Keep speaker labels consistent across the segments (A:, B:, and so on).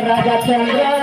A: राजा चंद्र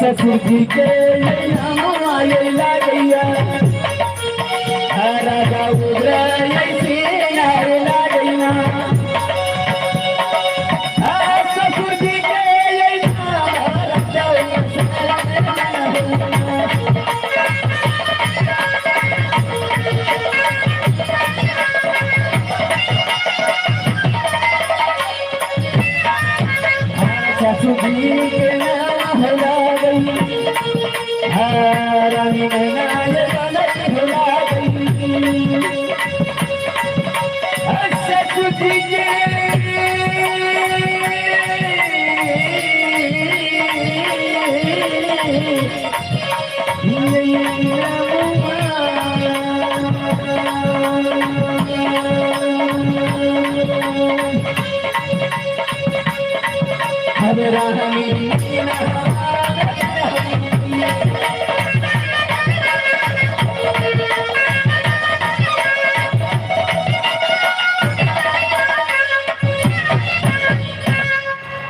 A: ससुर जी के लागैया राजा उग्र लागैया सुधी के नाम हिला गई, रानी नैना ये गलत हिला गई। सुधी के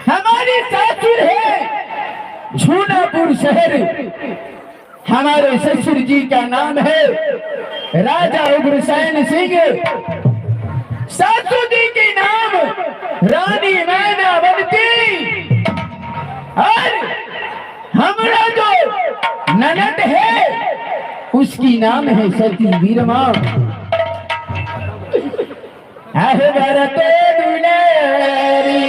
A: हमारी सासुर है झूनापुर शहर, हमारे ससुर जी का नाम है राजा उग्रसेन सिंह, सासू जी के नाम रानी मैनावती, और हमारा जो ननद है उसकी नाम है सती वीरमा। भरते दुलारी,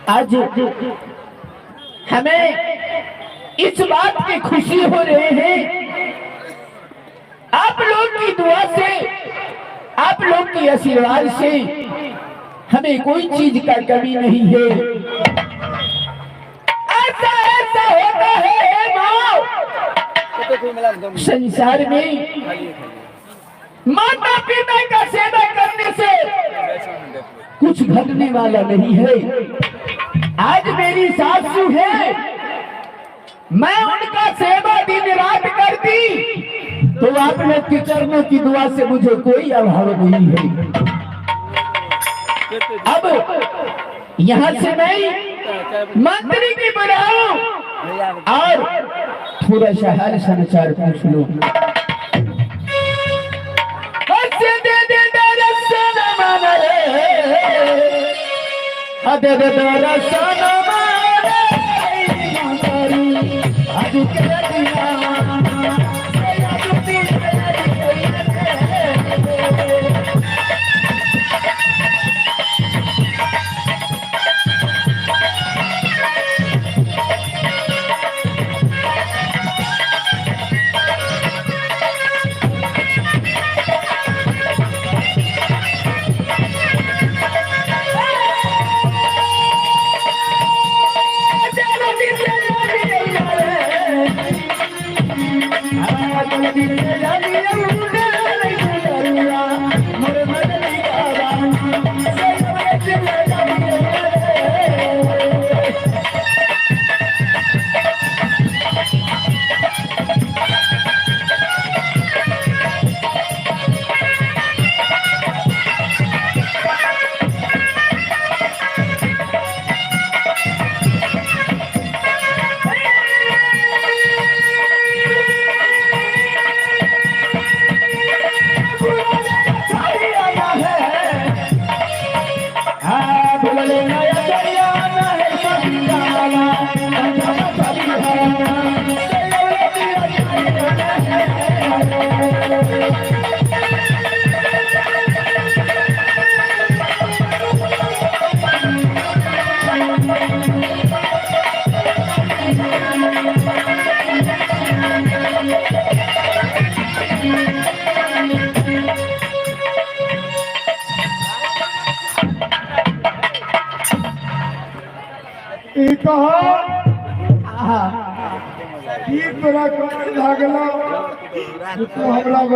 A: आज हमें इस बात की खुशी हो रही है, आप लोग की दुआ से, आप लोग की आशीर्वाद से हमें कोई चीज का कमी नहीं है। ऐसा ऐसा होता है माँ, संसार में माता पिता का सेवा करने से कुछ घटने वाला नहीं है। आज मेरी सासू है, मैं उनका सेवा दिन रात करती, तो आप लोग के चरणों की दुआ से मुझे कोई अभाव नहीं है। अब यहाँ से मैं मंत्री की बुलाऊं और थोड़ा सा हाल समाचार पूछ लो।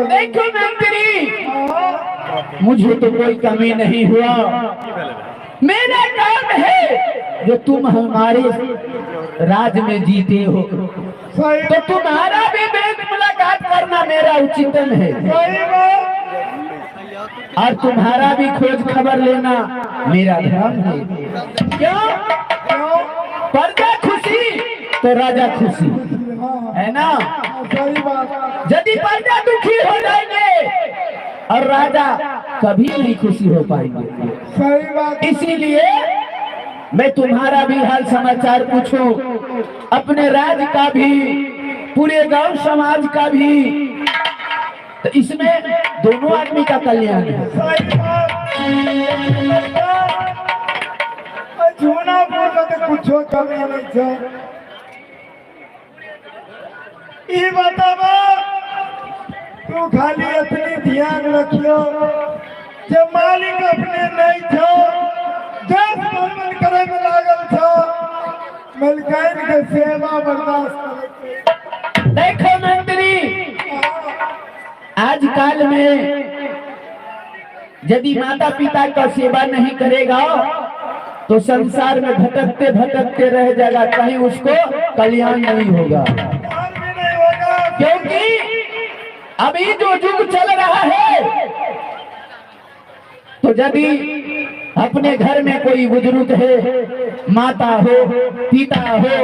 A: देखो मंत्री, मुझे तो कोई कमी नहीं हुआ। मेरा काम है जो तुम हमारे राज में जीते हो, तो तुम्हारा भी भेंट मुलाकात करना मेरा उचितन है, और तुम्हारा भी खोज खबर लेना मेरा धर्म है। क्यों? प्रजा खुशी तो राजा खुशी, है ना? यदि प्रजा दुखी हो जाएंगे और राजा कभी नहीं खुशी हो पाएंगे।
B: सही बात।
A: इसीलिए मैं तुम्हारा भी हाल समाचार पूछूं, अपने राज्य का भी, पूरे गांव समाज का भी, तो इसमें दोनों आदमी का कल्याण है।
B: झूना बोल तो कुछ कमी नहीं है। ये बतावा, तू खाली अपनी ध्यान रखियो, जब मालिक अपने नहीं था, देश भ्रमण करे में लागल था, मलकाइन के सेवा बर्दाश्त करे।
A: देखो मंत्री, आजकल में यदि माता पिता का सेवा नहीं करेगा तो संसार में भटकते भटकते रह जाएगा, कहीं उसको कल्याण नहीं होगा। क्योंकि अभी जो युग चल रहा है, तो यदि अपने घर में कोई बुजुर्ग है, माता हो, पिता हो,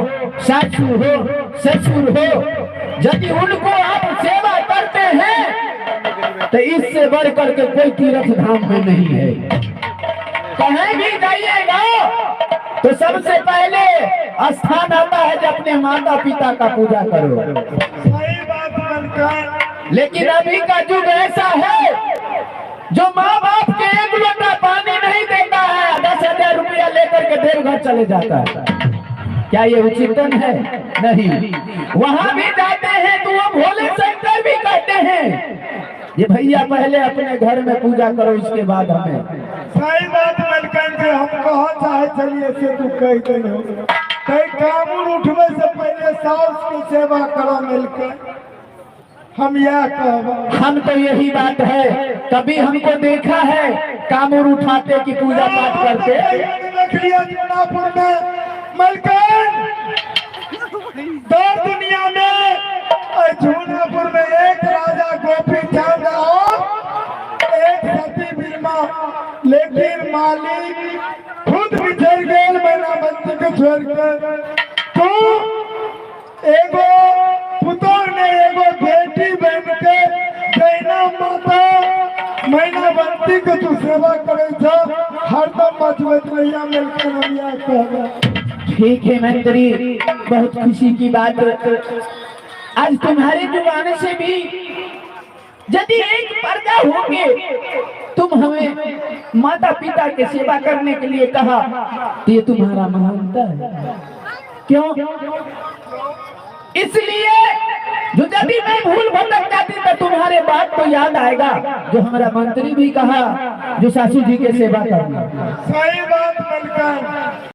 A: सासू हो, ससुर हो, यदि उनको आप सेवा करते हैं तो इससे बढ़ करके कोई तीर्थ धाम में नहीं है। कहीं भी जाइएगा तो सबसे पहले स्थान आता है जब अपने माता पिता का पूजा करो।
B: सही बात बनकर।
A: लेकिन अभी का युग ऐसा है जो माँ बाप के एक लोटा पानी नहीं देता है, 10,000 रुपया लेकर के देवघर चले जाता है। क्या ये उचितन है? नहीं। वहां भी जाते हैं तो वो भोले शंकर भी कहते हैं ये भैया पहले अपने घर में पूजा करो, इसके बाद हमें।
B: सही बात मलकन जी, हम कहा चाहे चलिए से तू कह दे, कई कामूर उठने से पहले सास की सेवा करो मिलकर। हम यह कह,
A: हम तो यही बात है, कभी हमको देखा है कामूर उठाते की पूजा पाठ करते?
B: जूनापुर में मलकन, दो दुनिया में, और जूनापुर में एक राजा गोपी चंद और एक सती बीमा, लेकिन मालिक खुद बिछड़ गए मैना बंदी को छोड़कर। तो एगो पुतोर ने एगो बेटी बन के जैना माता मैना बंदी को तू सेवा करे था, हरदम मजबूत रहिया मिलकर रहिया कह।
A: ठीक है मंत्री, बहुत खुशी की बात, आज तुम्हारे जुबान से भी यदि एक प्रजा होंगे, तुम हमें माता पिता के सेवा करने के लिए कहा, तो ये तुम्हारा महानता है। क्यों? इसलिए जो यदि मैं भूल भटक जाती तो तुम्हारे बात तो याद आएगा जो हमारा मंत्री भी कहा, जो सासू जी के सेवा करना।
B: सही बात मलकन।